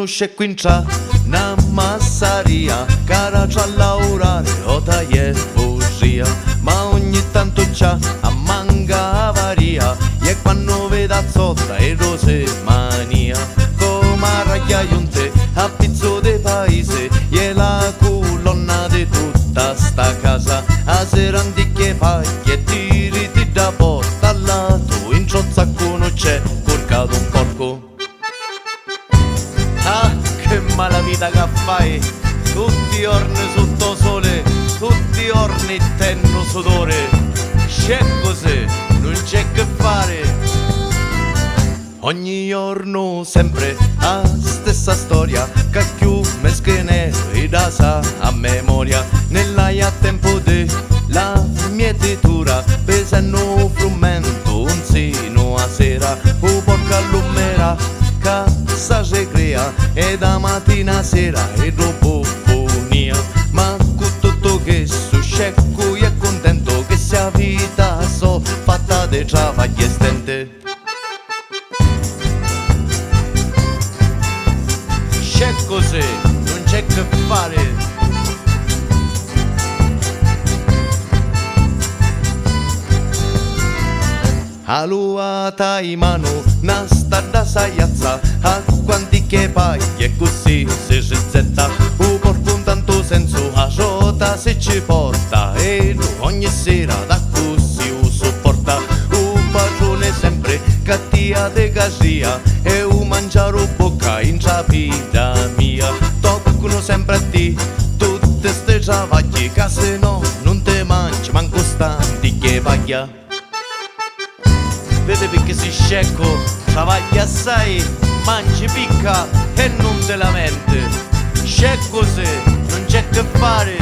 conosce qui in tra una massaria, cara c'ha a lavorare o taglie fugia, ma ogni tanto c'ha a manca avaria, e quando veda zotta e rose mania, come raglia giunte a pizzo de paese, e la colonna di tutta sta casa, a sera antiche paglie e tiri di da porta al lato, in ciozza non c'è corcato un porco. Ah, che malavita che fai, tutti i giorni sotto sole, tutti i giorni tenno sudore, c'è così, non c'è che fare. Ogni giorno sempre la stessa storia, che più meschene e da sa a memoria, nell'aia tempo de la mietitura, pesano frumento un sino a sera, o porca lumera, casa si crea, e da mattina a sera e dopo buonia, ma con tutto che succede è contento che sia vita so fatta de travagli estente. C'è così, non c'è che fare. Aluata in mano, una strada saiazza, a quanti che paglie così si rizzetta, un porco un tanto senso, a rota se ci porta, e ogni sera da così lo sopporta, un padrone sempre cattiva de casia, e un mangiare bocca in vita mia, toccano sempre a te, tutte ste travaglie, che se no non te mangi, manco stanti che paglia. Vede perché si scecco, travaglia assai, mangi picca e non te lamenti. C'è così, non c'è che fare.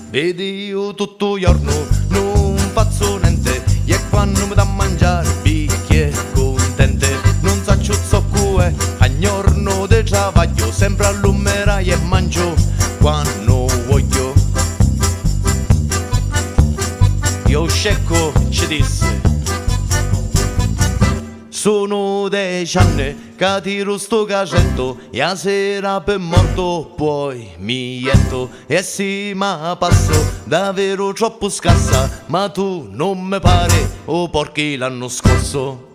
Vedi io tutto il giorno non faccio niente, e quando mi dà a mangiare picchie contente. Non s'acciuzzo cue, a giorno di travaglio, sempre all'umera e mangio quando voglio. Io scecco ci disse, sono 10 anni che tiro sto cacetto, e a sera per morto poi mi jetto, e sì ma passo davvero troppo scassa, ma tu non mi pare o porchi l'anno scorso.